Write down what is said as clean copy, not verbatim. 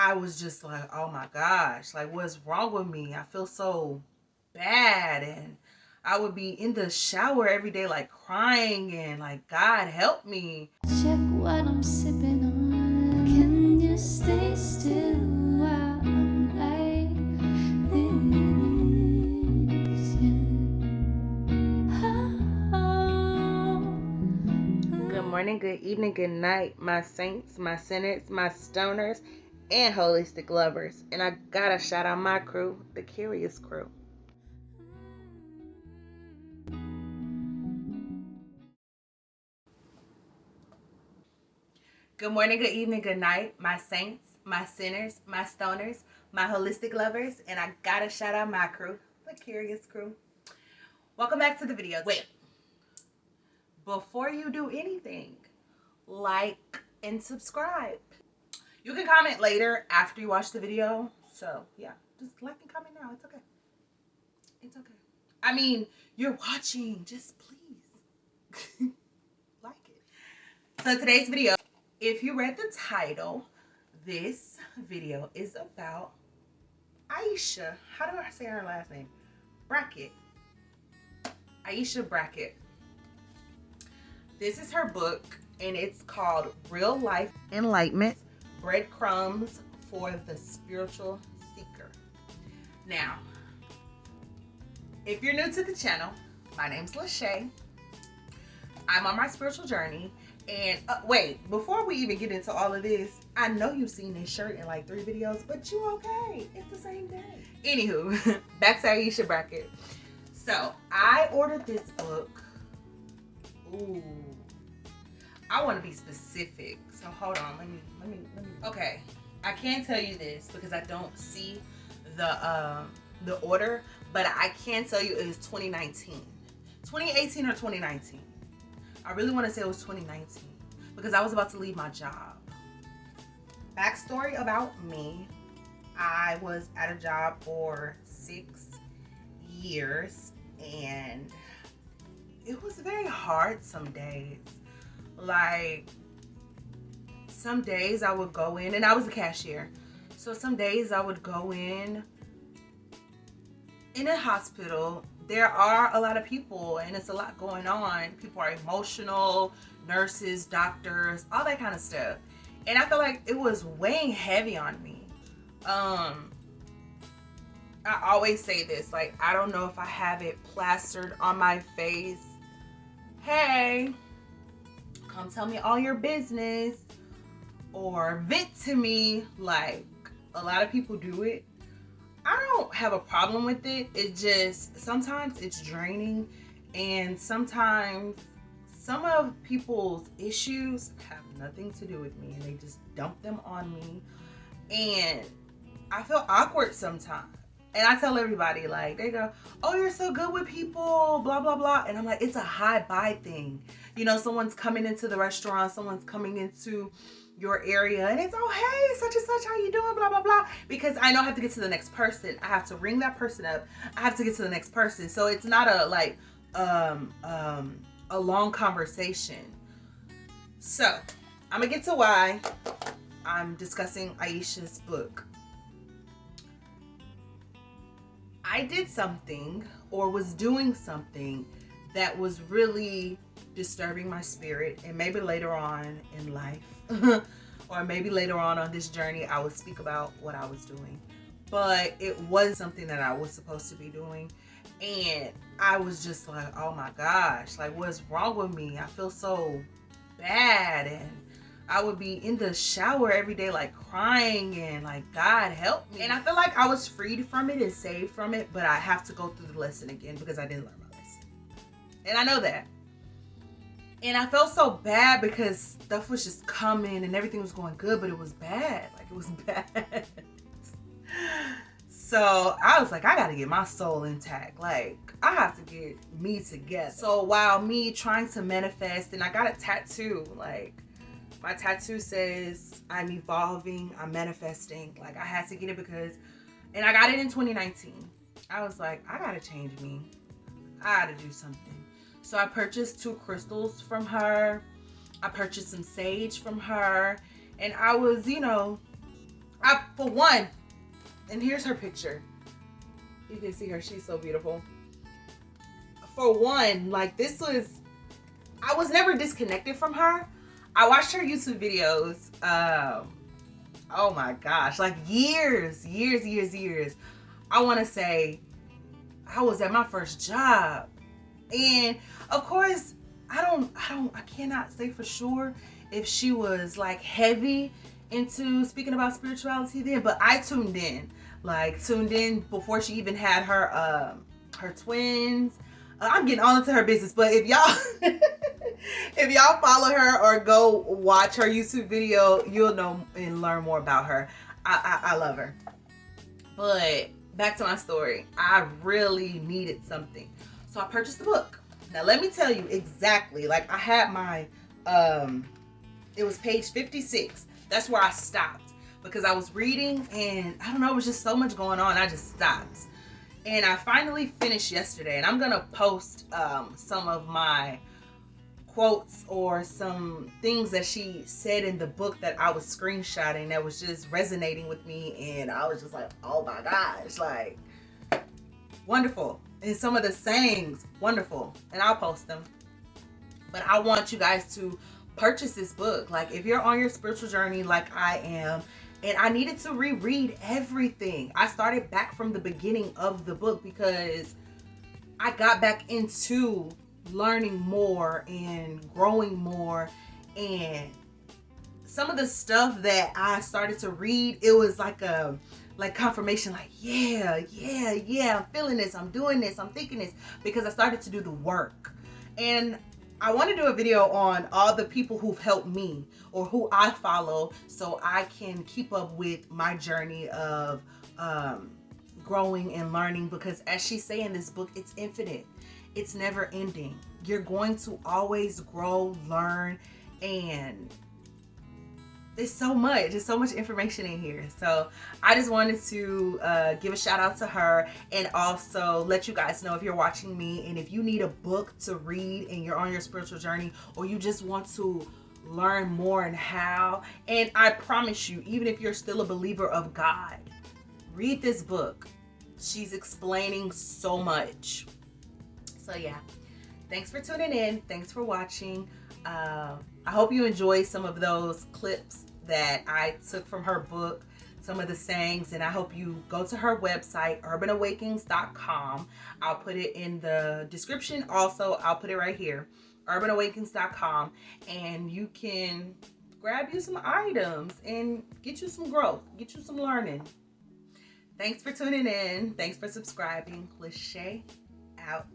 I was just like, oh my gosh, like what's wrong with me? I feel so bad. And I would be in the shower every day, like crying and like, God help me. Check what I'm sipping on. Can you stay still while I'm like this? Yeah. Good morning, good evening, good night, my saints, my sinners, my stoners, and holistic lovers. And I gotta shout out my crew, the Curious Crew. Good morning, good evening, good night, my saints, my sinners, my stoners, my holistic lovers, and I gotta shout out my crew, the Curious Crew. Welcome back to the video. Wait, before you do anything, like and subscribe. You can comment later after you watch the video. So yeah, just like and comment now. It's okay. It's okay. I mean, you're watching. Just please like it. So today's video, if you read the title, this video is about AISHA. How do I say her last name? Brackett. AISHA Brackett. This is her book, and it's called Real Life Enlightenment, Breadcrumbs for the Spiritual Seeker. Now, if you're new to the channel, my name's Lashay. I'm on my spiritual journey. And wait, before we even get into all of this, I know you've seen this shirt in like 3 videos, but you okay. It's the same day. Anywho, back to AISHA Brackett. So I ordered this book. Ooh, I want to be specific. So hold on, let me. Okay, I can't tell you this because I don't see the order, but I can tell you it was 2019, 2018 or 2019. I really want to say it was 2019 because I was about to leave my job. Backstory about me: I was at a job for 6 years, and it was very hard some days. Like, some days I would go in, and I was a cashier. So some days I would go in a hospital. There are a lot of people, and it's a lot going on. People are emotional, nurses, doctors, all that kind of stuff. And I feel like it was weighing heavy on me. I always say this, like, I don't know if I have it plastered on my face. Hey, come tell me all your business, or vent to me. Like, a lot of people do it. I don't have a problem with it. It just, sometimes it's draining, and sometimes some of people's issues have nothing to do with me, and they just dump them on me, and I feel awkward sometimes. And I tell everybody, like, they go, oh, you're so good with people, blah, blah, blah. And I'm like, it's a hi-bye thing. You know, someone's coming into the restaurant, someone's coming into your area, and it's, oh, hey, such and such, how you doing, blah, blah, blah. Because I know I have to get to the next person. I have to ring that person up. I have to get to the next person. So it's not a, like, a long conversation. So I'm gonna get to why I'm discussing AISHA's book. I did something, or was doing something, that was really disturbing my spirit, and maybe later on in life or maybe later on this journey I would speak about what I was doing, but it was something that I was supposed to be doing, and I was just like, oh my gosh, like what's wrong with me? I feel so bad. And I would be in the shower every day, like crying and like, God help me. And I feel like I was freed from it and saved from it, but I have to go through the lesson again because I didn't learn my lesson. And I know that. And I felt so bad because stuff was just coming and everything was going good, but it was bad. Like, it was bad. So I was like, I gotta get my soul intact. Like, I have to get me together. So while me trying to manifest, and I got a tattoo, like, my tattoo says I'm evolving, I'm manifesting. Like, I had to get it because, and I got it in 2019. I was like, I gotta change me. I gotta do something. So I purchased 2 crystals from her. I purchased some sage from her. And I was, you know, For one, and here's her picture. You can see her. She's so beautiful. For one, like I was never disconnected from her. I watched her YouTube videos. Oh my gosh, like years. I want to say I was at my first job. And of course, I cannot say for sure if she was like heavy into speaking about spirituality then, but I tuned in before she even had her twins. I'm getting all into her business, but if y'all if y'all follow her or go watch her YouTube video, you'll know and learn more about her. I love her. But back to my story. I really needed something, so I purchased the book. Now let me tell you exactly, like I had my it was page 56. That's where I stopped because I was reading and I don't know, it was just so much going on. I just stopped. And I finally finished yesterday, and I'm gonna post some of my quotes or some things that she said in the book that I was screenshotting that was just resonating with me, and I was just like, oh my gosh, like wonderful. And some of the sayings, wonderful, and I'll post them. But I want you guys to purchase this book. Like if you're on your spiritual journey like I am, and I needed to reread everything. I started back from the beginning of the book because I got back into learning more and growing more, and some of the stuff that I started to read, it was like confirmation, like yeah, I'm feeling this, I'm doing this, I'm thinking this, because I started to do the work. And I want to do a video on all the people who've helped me or who I follow so I can keep up with my journey of growing and learning, because as she say in this book, it's infinite. It's never ending. You're going to always grow, learn, and there's so much information in here. So I just wanted to give a shout out to her, and also let you guys know, if you're watching me and if you need a book to read and you're on your spiritual journey, or you just want to learn more and how, and I promise you, even if you're still a believer of God, read this book. She's explaining so much. So yeah, thanks for tuning in. Thanks for watching. I hope you enjoyed some of those clips that I took from her book, some of the sayings, and I hope you go to her website, urbanawakenings.com. I'll put it in the description. Also, I'll put it right here, urbanawakenings.com, and you can grab you some items and get you some growth, get you some learning. Thanks for tuning in. Thanks for subscribing. Lashay out.